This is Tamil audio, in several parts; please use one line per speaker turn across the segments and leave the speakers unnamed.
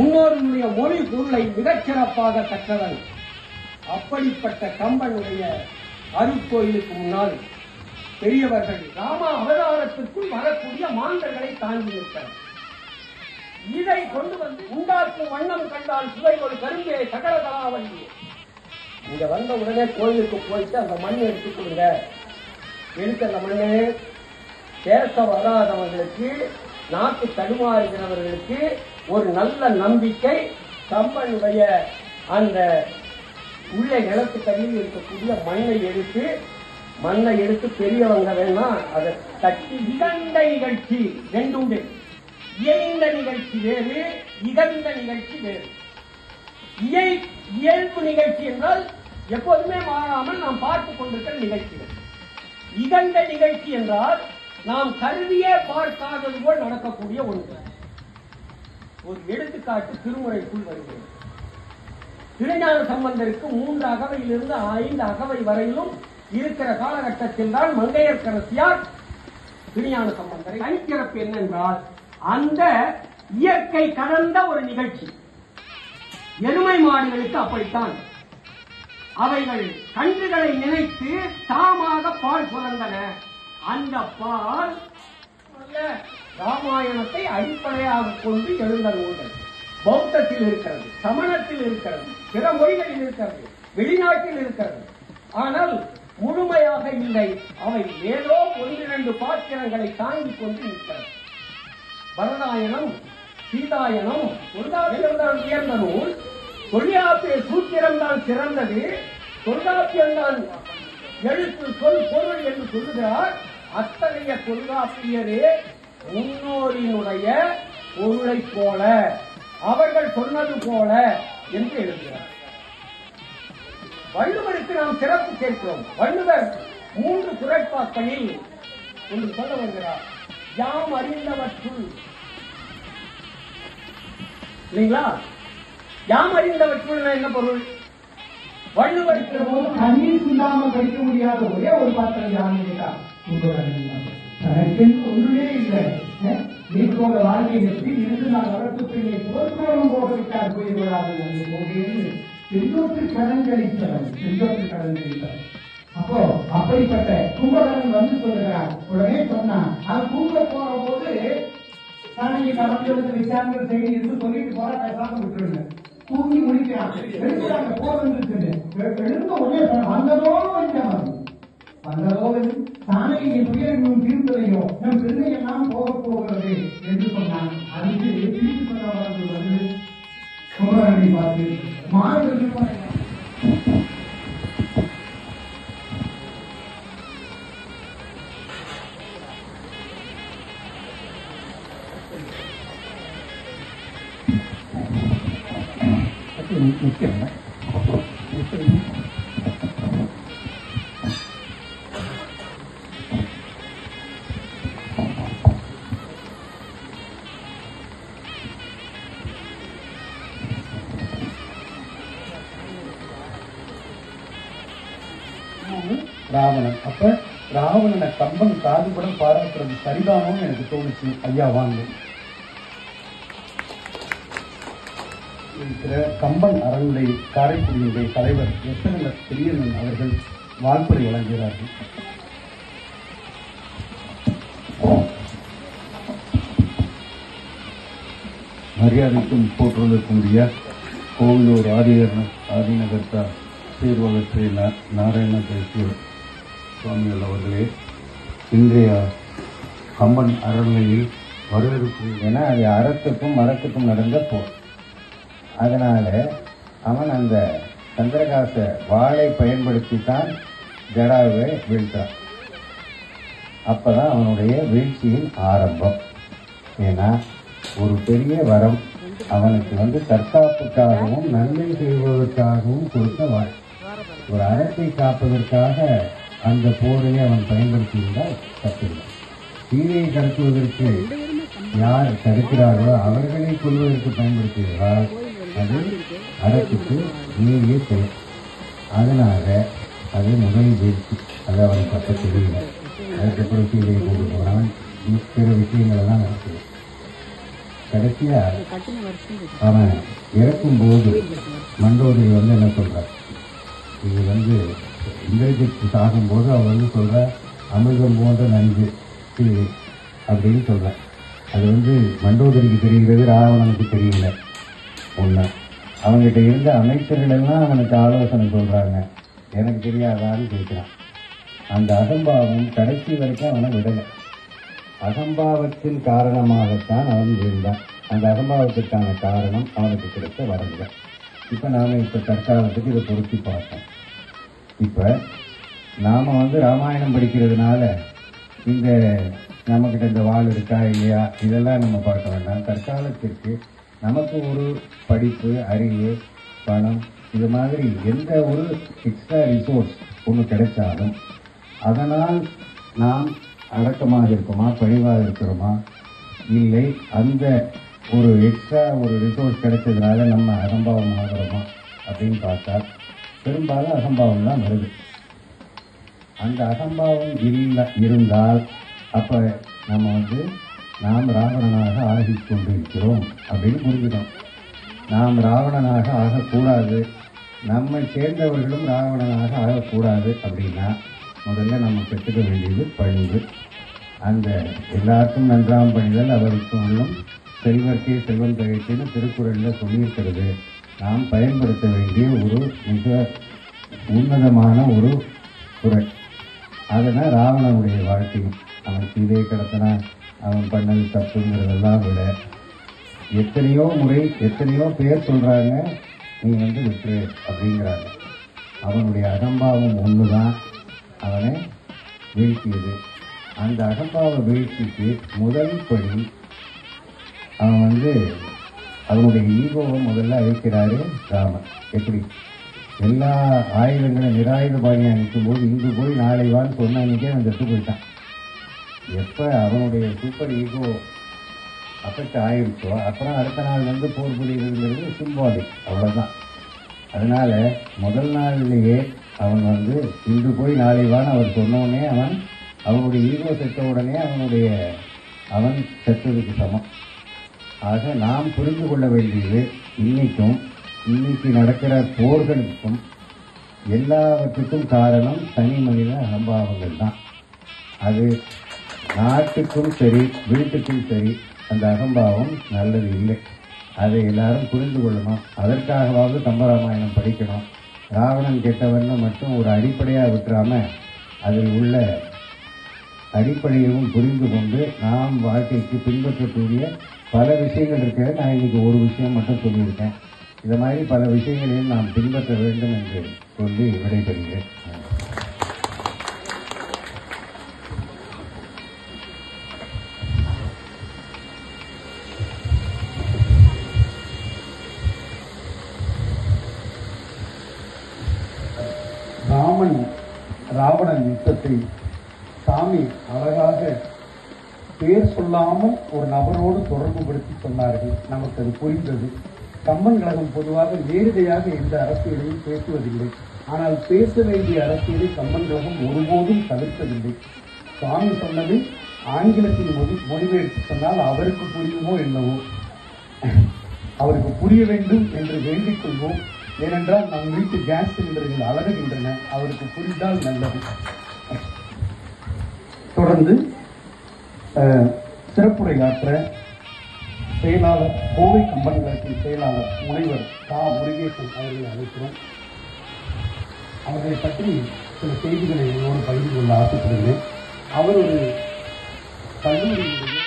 முன்னோருடைய மொழி பொருளை மிகச்சிறப்பாக கற்றவன். அப்படிப்பட்ட கம்பனுடைய அருட்கோயிலுக்கு முன்னால் பெரியவர்கள் ராம அவதாரத்திற்குள் வரக்கூடிய மாந்தர்களை தாங்கி நிற்கிறார். இதை கொண்டு வந்து உண்டாக்கும் வண்ணம் கண்டால் சுவை ஒரு கரும்பே சகல கலாவல்லியே. இங்க வந்த உடனே கோயிலுக்கு போயிட்டு அந்த மண் எடுத்துக் கொடுங்க. எடுத்து அந்த மண்ணு பேச வராதவர்களுக்கு, நாக்கு தடுமாறுகிறவர்களுக்கு ஒரு நல்ல நம்பிக்கை. கம்பனுடைய அந்த உள்ள நிலத்துக்கடியில் இருக்கக்கூடிய மண்ணை எடுத்து பெரியவங்க வேணா அதை தட்டி இகந்த நிகழ்ச்சி ரெண்டு. இயைந்த நிகழ்ச்சி வேறு, இகந்த நிகழ்ச்சி வேறு. இயல்பு நிகழ்ச்சி என்றால் எப்போதுமே மாறாமல் நாம் பார்த்துக் கொண்டிருக்கிற நிகழ்ச்சிகள். இகந்த நிகழ்ச்சி என்றால் நாம் கருதியே பார்க்காதது போல் நடக்கக்கூடிய ஒன்று. ஒரு எடுத்துக்காட்டு திருமுறைக்குள் வருகிறது. திருஞான சம்பந்தருக்கு 3 அகவையிலிருந்து 5 அகவை வரையிலும் இருக்கிற காலகட்டத்தில் தான் மங்கையர்க்கரசியார் திருஞான சம்பந்தரை தனிச்சிறப்பு என்னென்றால் அந்த இயற்கை கடந்த ஒரு நிகழ்ச்சி. எருமை மாடுகளுக்கு அப்படித்தான். அவைகள் கன்றுகளை நினைத்து தாமாக பால் சுரந்தன. அந்த பால் ராமாயணத்தை அடிப்படையாக கொண்டு எழுந்த நூல்கள். பௌத்தத்தில் இருக்கிறது, சமணத்தில் இருக்கிறது, பிற மொழிகளில் இருக்கிறது, வெளிநாட்டில் இருக்கிறது. ஆனால் முழுமையாக இல்லை. அவை ஏதோ 1-2 பாத்திரங்களை தாங்கிக் கொண்டு இருக்கிறது. பரதாயனம், சீதாயனம், தொல்காப்பியம்தான் உயர்ந்த நூல். தொல்காப்பிய சூத்திரம் தான் சிறந்தது. தொல்காப்பியம்தான் எழுத்து சொல் பொருள் என்று சொல்லுகிறார். அத்தகைய தொல்காப்பியரே முன்னோரினுடைய பொருளை போல, அவர்கள் சொன்னது போல என்று எழுதுகிறார். வள்ளுவருக்கு நாம் சிறப்பு சேர்க்கிறோம். வள்ளுவர் 3 குறட்பாக்களில் ஒன்று சொல்ல வருகிறார். யாம் அறிந்தவற்றுள், இல்லைங்களா? யாம் அறிந்தவற்றுள் என்ன பொருள்? வள்ளுவருக்கு
தண்ணீர் இல்லாமல் படிக்க முடியாத ஒரே ஒரு பாத்திரம் யாருன்னா தனக்கென்று ஒன்றுமே இல்லை. நீக்கோட வாழ்க்கை நிறுத்தி இருந்து நான் வளர்த்து பிள்ளை போர்க்கோளம் போக விட்டார் போய்விடாது என்று போகிறேன். செஞ்சோற்று கடன் கழித்தவன், செஞ்சோற்று கடன் கழித்தவன். அப்போ அப்படிப்பட்ட கும்பகரன் வந்து சொல்லுகிறார். உடனே சொன்னான். அது தூங்க போற போது தனக்கு கடந்து விசாரணை செய்தி என்று சொல்லிட்டு போற பேசாம விட்டுருங்க. தூங்கி முடிக்கிறான். எழுதுறாங்க போறது எழுந்த உடனே வந்ததோ வந்ததோ தானே துயரங்களும் தீர்ந்ததையோ நம் பிள்ளை எல்லாம் போக போகிறது என்று சொன்னான். அதுக்கு திருப்பி சொன்னவர்கள் வந்து கும்பகரனை பார்த்து மாணவர்கள் முக்கியம். ராவணன். அப்ப ராவணனை கம்பன் காதுபடம் பாராட்டுறது சரிதானோன்னு எனக்கு தோணுச்சு. ஐயா வாங்க. இருக்கிற கம்பன் அறநிலை காரைக்குடியினுடைய தலைவர் எஸ்என்எஸ் பெரியண்ணன் அவர்கள் வாழ்த்துரை வழங்குகிறார்கள். மரியாதைக்கும் போற்றுவதற்குரிய கோவிலூர் ஆதிநகர்த்தா சீர்வகத்தை நாராயண தேசிய சுவாமிகள் அவர்களே, இன்றைய கம்பன் அறநிலையில் வரவேற்பு என அது அறத்துக்கும் மரத்துக்கும் நடந்த போர். அதனால அவன் அந்த சந்திரகாச வாளை பயன்படுத்தித்தான் ஜடாவை வீழ்த்தான். அப்பதான் அவனுடைய வீழ்ச்சியின் ஆரம்பம். ஏன்னா ஒரு பெரிய வரம் அவனுக்கு தற்காப்புக்காகவும் நன்மை செய்வதற்காகவும் கொடுத்த வாழ். ஒரு அறத்தை காப்பதற்காக அந்த போரையை அவன் பயன்படுத்தியிருந்தால் தப்பில்லை. தீரையை கடத்துவதற்கு யார் தடுக்கிறார்களோ அவர்களை கொள்வதற்கு பயன்படுத்துகிறார். அது அறத்துக்கு மீறிய செயல். அதனால அது முதல் வீழ்ச்சி. அது அவன் தப்ப தெரியல. அதுக்கப்புறம் சீதையை கொண்டு போனான். பிற விஷயங்கள் எல்லாம் நடக்குது.
கடைசியா அவன் இறக்கும்போது மண்டோதரி என்ன சொல்ற, இது இந்திரஜித் சாகும்போது அவன் சொல்ற அமிர்தம் போன்ற நஞ்சு இது அப்படின்னு சொல்ற. அது மண்டோதரிக்கு தெரிகிறது, ராவணனுக்கு தெரியல. ஒன்று, அவங்ககிட்ட இருந்த அமைச்சர்கள் எல்லாம் அவனுக்கு ஆலோசனை சொல்றாங்க, எனக்கு தெரியாதான்னு கேட்கிறான். அந்த அகம்பாவம் கடைசி வரைக்கும் அவனை விடலை. அகம்பாவத்தின் காரணமாகத்தான் அவன் இருந்தான். அந்த அகம்பாவத்திற்கான காரணம் அவனுக்கு கிடைத்த வரல. இப்போ நாம் தற்காலத்துக்கு இதை பொருத்தி பார்த்தோம். இப்போ நாம் ராமாயணம் படிக்கிறதுனால இந்த நம்மக்கிட்ட இந்த வாள் இருக்கா இல்லையா இதெல்லாம் நம்ம பார்க்க வேண்டாம். தற்காலத்திற்கு நமக்கு ஒரு படிப்பு, அறிவு, பணம், இது மாதிரி எந்த ஒரு எக்ஸ்ட்ரா ரிசோர்ஸ் ஒன்று கிடைச்சாலும் அதனால் நாம் அடக்கமாக இருக்கோமா, பணிவாக இருக்கிறோமா, இல்லை அந்த ஒரு எக்ஸ்ட்ரா ஒரு ரிசோர்ஸ் கிடைச்சதுனால நம்ம அகம்பாவம் ஆகிறோமா அப்படின்னு பார்த்தா பெரும்பாலும் அகம்பாவம் தான் வருது. அந்த அகம்பாவம் இருந்தால் அப்போ நம்ம நாம் ராவணனாக ஆகிக் கொண்டிருக்கிறோம் அப்படின்னு புரிஞ்சுக்கணும். நாம் ராவணனாக ஆகக்கூடாது, நம்மை சேர்ந்தவர்களும் ராவணனாக ஆகக்கூடாது அப்படின்னா முதல்ல நம்ம பெற்றுக்க வேண்டியது பணிவு. அந்த எல்லாருக்கும் நன்றாம் பணிதல் அவருக்கு உள்ளும் செல்வர்க்கே செல்வம் தகைக்குன்னு திருக்குறளில் சொல்லியிருக்கிறது. நாம் பயன்படுத்த வேண்டிய ஒரு மிக உன்னதமான ஒரு குறள். அதனால் ராவணனுடைய வாழ்க்கையும் அவன் சீதையை கடத்தினா அவன் பண்ணது தப்புங்கிறதெல்லாம் விட எத்தனையோ முறை எத்தனையோ பேர் சொல்கிறாங்க நீ விட்டுரு அப்படிங்கிறாங்க. அவனுடைய அகம்பாவம் ஒன்று தான் அவனை வீழ்த்தியது. அந்த அகம்பாவ வீழ்ச்சிக்கு முதல் படி அவன் அவனுடைய ஈகோவை முதல்ல அழிக்கிறாரு ராமன். எப்படி எல்லா ஆயுதங்களும் நிராயுதபாணியாக நிற்கும்போது இங்கு போய் நாளை வான்னு சொன்ன அன்றைக்கே அவன் செத்து போயிட்டான். எப்போ அவனுடைய சூப்பர் ஈகோ அஃபெக்ட் ஆகிருச்சோ அப்புறம் அடுத்த நாள் போர் புரியுதுங்கிறது சிம்பாலிக், அவ்வளோதான். அதனால் முதல் நாள்லேயே அவன் இன்று போய் நாளை வான்னு அவர் சொன்னோடனே அவனுடைய ஈகோ செத்த உடனே அவன் செத்ததுக்கு சமம். ஆக நாம் புரிந்து கொள்ள வேண்டியது இன்னைக்கு நடக்கிற போர்களுக்கும் எல்லாவற்றுக்கும் காரணம் தனி மனித அகம்பாவங்கள் தான். அது நாட்டுக்கும் சரி வீட்டுக்கும் சரி அந்த அகம்பாவம் நல்லது இல்லை. அதை எல்லாரும் புரிந்து கொள்ளணும். அதற்காகவாவது கம்பராமாயணம் படிக்கணும். ராவணன் கெட்டவன்னு மட்டும் ஒரு அடிப்படையாக விட்டுறாமல் அதில் உள்ள அடிப்படையவும் புரிந்து கொண்டு நாம் வாழ்க்கைக்கு பின்பற்றக்கூடிய பல விஷயங்கள் இருக்கிறது. நான் இன்னைக்கு ஒரு விஷயம் மட்டும் சொல்லியிருக்கேன். இந்த மாதிரி பல விஷயங்களையும் நாம் பின்பற்ற வேண்டும் என்று சொல்லி விடைபெறுகிறேன்.
ராவணன் யுத்தத்தை சாமி அழகாக பேர் சொல்லாமல் ஒரு நபரோடு தொடர்பு படுத்தி சொன்னார்கள். நமக்கு அது புரிந்தது. கம்பன் கழகம் பொதுவாக நேரடியாக எந்த அரசியலையும் பேசுவதில்லை. ஆனால் பேச வேண்டிய அரசியலை கம்பன் கழகம் ஒருபோதும் தவிர்க்கவில்லை. சுவாமி சொன்னது ஆங்கிலத்தில் மொழிபெயர்த்து சொன்னால் அவருக்கு புரியுமோ என்னவோ, அவருக்கு புரிய வேண்டும் என்று வேண்டிக் கொள்வோம். ஏனென்றால் நம் வீட்டு கேஸ் சிலிண்டர்கள் அலறுகின்றன, அவருக்கு புரிந்தால் நல்லது. தொடர்ந்து சிறப்புரையாற்ற செயலாளர் கோவை கம்பன் கழகத்தின் செயலாளர் முனைவர் முருகேசன் அவர்களை அழைக்கிறோம். அவர்களை பற்றி சில செய்திகளை என்னோடு பகிர்ந்து கொள்ள ஆசைப்படுகிறேன். அவர் ஒரு கல்லூரியினுடைய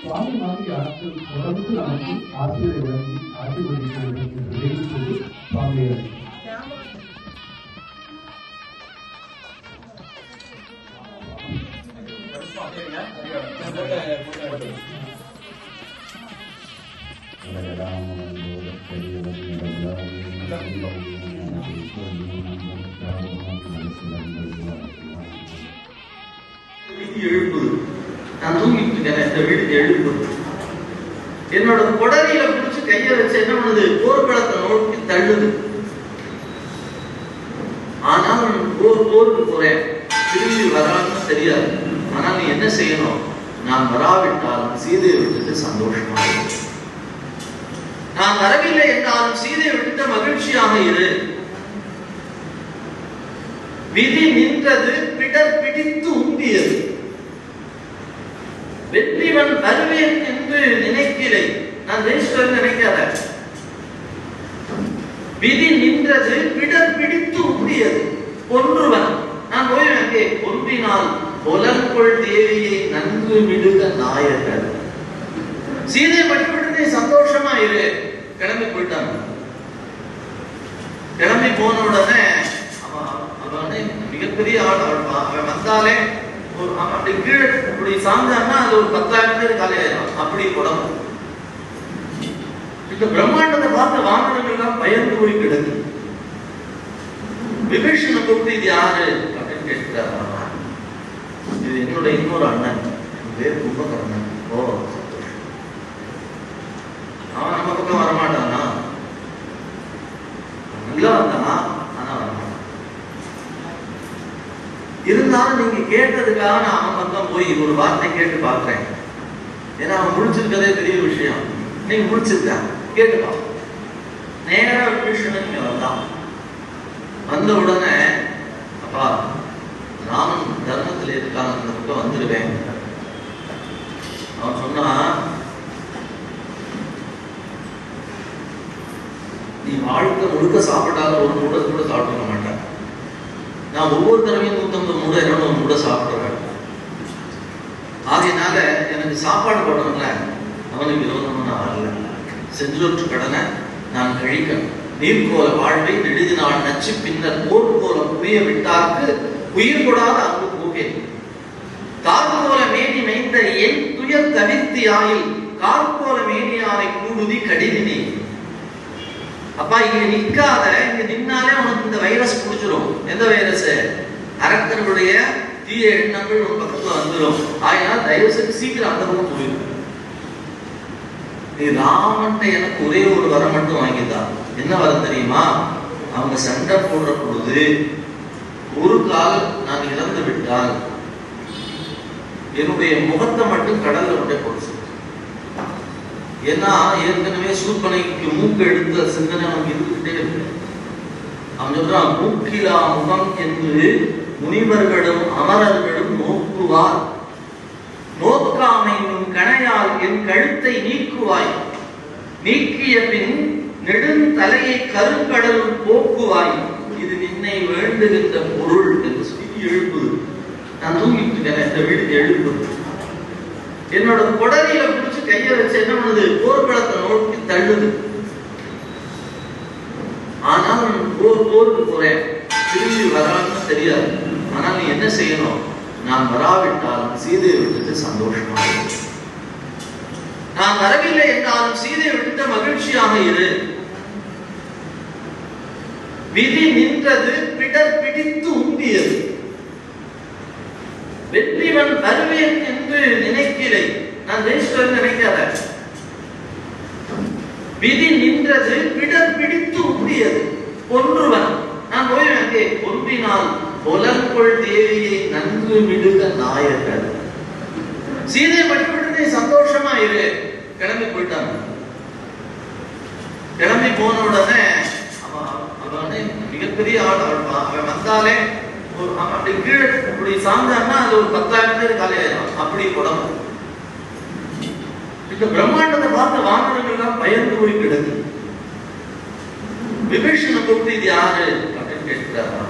சுவாமி மாதிரி ஆட்கள் தொடர்ந்து நமக்கு ஆசிரியரை வழங்கி ஆசீர்வதிக்கிறது என்று வேண்டிக்கொண்டு சுவாமியை
நான் தூங்கிட்டு இருக்கேன். இந்த வீட்டுக்கு எழுப்பு என்னோட கொடரியில பிடிச்சி கையை வச்சு என்ன பண்ணுது, போர்க்களத்தை நோக்கி தள்ளுது. ஆனால் போருக்கு போறேன், திரும்பி வரான்னு தெரியாது. ஆனால் செய்யணும்? நான் வராவிட்டாலும் சீதையை விட்டுட்டு சந்தோஷமா இரு. நான் வரவில்லை என்றாலும் சீதையை விட்டுட்டு மகிழ்ச்சியாக இரு. விதி நின்றது, பிடர் பிடித்து உந்தியது. வெற்றிவன் வருவேன் என்று நினைக்கிறேன். நான் தேசத்தில் நினைக்காத. விதி நின்றது, பிடர் பிடித்து உந்தியது. கொன்றுவன் நான் போய் அங்கே கொன்றினால் புலன்கொள் தேவியை நன்கு விடுக நாயகர். சீதை மட்டும் சந்தோஷமா இரு. கிளம்பி போயிட்டாங்க. கிளம்பி போன உடனே அவன் மிகப்பெரிய ஆள். அவன் வந்தாலே அப்படி கீழே இப்படி சாந்தான்னா அது ஒரு 10,000 பேர் காலையாயிரும். அப்படி குடம். இந்த பிரம்மாண்டத்தை பார்த்து வானவர்கள் எல்லாம் பயந்து போய் கிடக்கு. விபீஷணனை கூப்பிட்டு இது யாரு அப்படின்னு கேட்கிறார். இது என்னோட இன்னொரு அண்ணன், பேர் கும்பகர்ணன். ஓ சந்தோஷம். அவன் நம்ம பக்கம் வரமாட்டானா? நல்லா வந்தானா? ஆனா வரமாட்டான். இருந்தாலும் நீங்க கேட்டதுக்காக நான் அவன் பக்கம் போய் ஒரு வார்த்தை கேட்டு பார்க்கிறேன். ஏன்னா அவன் முடிச்சிருக்கதே பெரிய விஷயம். நீங்க முடிச்சிருக்க கேட்டுப்பா. நேரா விபீஷணன் இங்க வந்தான். வந்த உடனே அப்பா ராமன் தர்மத்தில் இருக்காங்க, அந்த பக்கம் வந்துடுவேன். அவன் சொன்னா, நீ வாழ்க்கை முழுக்க சாப்பிட்டாலும் ஒரு மூடை கூட சாப்பிட மாட்டேன். நான் ஒவ்வொரு தடவையும் 150 மூடை 200 மூடை சாப்பிடுவேன். ஆகையினால எனக்கு சாப்பாடு போடணும்ல, அவனுக்கு விரோதமா நான் வரல. செஞ்சொற்று கடனை நான் கழிக்கணும். நீர்கோல வாழ்வை நெடுதினாள் நச்சு பின்னர் போர்க்கோலம் புரிய விட்டார்க்கு உயிர் கொடாத அங்கு போகேன். கார்கோல மேனி மைந்த என் துயர் தவிர்த்தி ஆயில் கார்கோல மேனியாரை கூடுதி கடிதினே. அப்பா இங்க நிக்காத, இங்க நின்னாலே உனக்கு இந்த வைரஸ் புடிச்சிடும். எந்த வைரஸ்? அரக்கர்களுடைய தீய எண்ணங்கள் ஒரு பக்கத்துல வந்துடும். ஆயினால் தயவு செஞ்சு சீக்கிரம் அந்த பக்கம் போயிடும். நீ ராமன் எனக்கு ஒரே ஒரு வரம் மட்டும் வாங்கிதான். என்ன வரம் தெரியுமா? அவங்க சண்டை போடுற பொழுது ஒரு கால் நான் இழந்து விட்டால் என்னுடைய முகத்தை மட்டும் கடல்ல விட போடுச்சு. ஏன்னா ஏற்கனவே சூர்பனைக்கு மூக்கு எடுத்த சிந்தனை அவனுக்கு இருந்துகிட்டே இருக்கு. அவன் சொல்றான், மூக்கிலா முகம் என்று முனிவர்களும் அமரர்களும் நோக்குவார். நோக்காமையும் கணையால் என் கழுத்தை நீக்குவாய். நீக்கிய பின் நெடுந்தலையை கருங்கடலுள் போக்குவாய். இது நின்னை வேண்டுகின்ற பொருள் என்று சொல்லி எழுப்புது. நான் தூங்கிட்டு இருக்கேன், இந்த வீட்டுக்கு எழுப்புது. என்னோட கொடரியில பிடிச்சு கைய வச்சு என்ன பண்ணுது? போர்க்களத்தை நோக்கி தள்ளுது. ஆனால் போருக்கு போறேன், திரும்பி வரான்னு தெரியாது. ஆனால் நீ என்ன செய்யணும்? நான் வராவிட்டாலும் சீதையை விட்டுட்டு சந்தோஷமா இரு. நான் வரவில்லை என்றாலும் சீதையை விட்டுட்டு மகிழ்ச்சியாக இரு. விதி நின்றது, பிடர் பிடித்து உந்தியது. வெற்றிவன் வருவேன் என்று நினைக்கிறேன். நான் தேசத்தில் நினைக்காத. விதி நின்றது, பிடர் பிடித்து உந்தியது. கொன்றுவன் நான் போய் அங்கே கொன்றினால் புலன்கொள் தேவியை நன்கு விடுக நாயகர். சீதை மட்டும் சந்தோஷமா இரு. கிளம்பி போயிட்டாங்க. கிளம்பி போன உடனே அவன் மிகப்பெரிய ஆள். அவன் வந்தாலே அப்படி கீழே இப்படி சாந்தான்னா அது ஒரு 10,000 பேர் காலையாயிரும். அப்படி குடம். இந்த பிரம்மாண்டத்தை பார்த்து வானவர்கள் எல்லாம் பயந்து போய் கிடக்கு. விபீஷணனை கூப்பிட்டு இது யாரு அப்படின்னு கேட்கிறார்.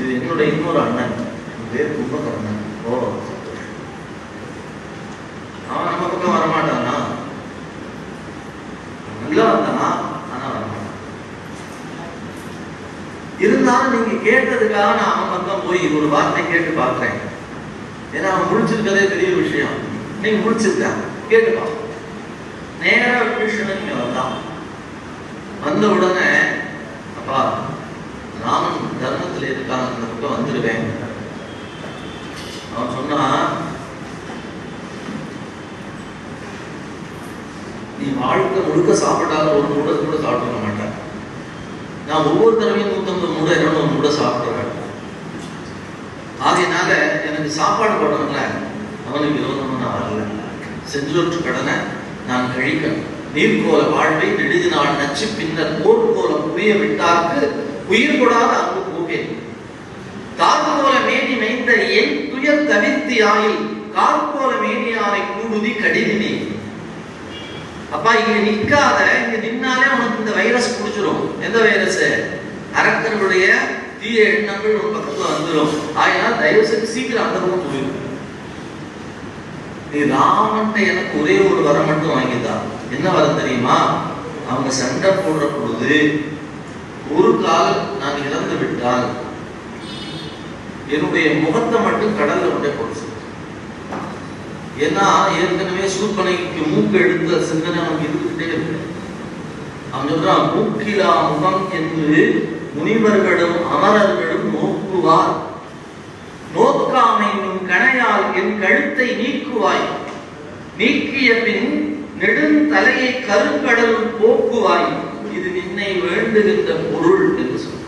இது என்னோட இன்னொரு அண்ணன், பேர் கும்பகர்ணன். ஓ சந்தோஷம். அவன் நம்ம பக்கம் வரமாட்டானா? நல்லா வந்தானா? ஆனா வரமாட்டான். இருந்தாலும் நீங்க கேட்டதுக்காக நான் அவன் பக்கம் போய் ஒரு வார்த்தை கேட்டு பார்க்கிறேன். ஏன்னா அவன் முடிச்சிருக்கதே பெரிய விஷயம். நீங்க முடிச்சிருக்க கேட்டுப்பா. நேரா விபீஷணன் இங்க வந்தான். வந்த உடனே அப்பா ராமன் தர்மத்தில் இருக்காங்க, அந்த பக்கம் வந்துடுவேன். அவன் சொன்னா, நீ வாழ்க்கை முழுக்க சாப்பிட்டாலும் ஒரு மூடை கூட சாப்பிட மாட்டேன். நான் ஒவ்வொரு தடவையும் 150 மூடை 200 மூடை சாப்பிடுவேன். ஆகையினால எனக்கு சாப்பாடு போடுறதுல அவனுக்கு விரோதமா நான் வரல. செஞ்சொற்று கடனை நான் கழிக்கணும். நீர்கோல வாழ்வை நெடுதி நாள் நச்சு பின்னர் போர்க்கோலம் புரிய விட்டார்க்கு உயிர் கொடாத அங்கு போகேன். கார்கோல மேனி மைந்த என் துயர் தவிர்த்தி ஆயில் கார்கோல மேனியாரை கூடுதி கடிதினே. அப்பா இங்க நிக்காத, இங்க நின்னாலே உனக்கு இந்த வைரஸ் புடிச்சிடும். எந்த வைரஸ்? அரக்கர்களுடைய தீய எண்ணங்கள் ஒரு பக்கத்துல வந்துடும். ஆயினால் தயவு செஞ்சு சீக்கிரம் அந்த பக்கம் போயிடும். நீ ராமன் எனக்கு ஒரே ஒரு வரம் மட்டும் வாங்கிதான். என்ன வரம் தெரியுமா? அவங்க சண்டை போடுற பொழுது ஒரு கால் நான் இழந்து விட்டால் என்னுடைய முகத்தை மட்டும் கடல்ல கொண்டே போட்டு. ஏன்னா ஏற்கனவே சூர்பனைக்கு மூக்கு எடுத்த சிந்தனை அவனுக்கு இருந்துகிட்டே இருக்கு. அவன் சொல்றான், மூக்கிலா முகம் என்று முனிவர்களும் அமரர்களும் நோக்குவார், நோக்காமையும் கணையால் என் கழுத்தை நீக்குவாய், நீக்கிய பின் நெடுந்தலையை கருங்கடலுள் போக்குவாய், இது நின்னை வேண்டுகின்ற பொருள் என்று சொன்னார்.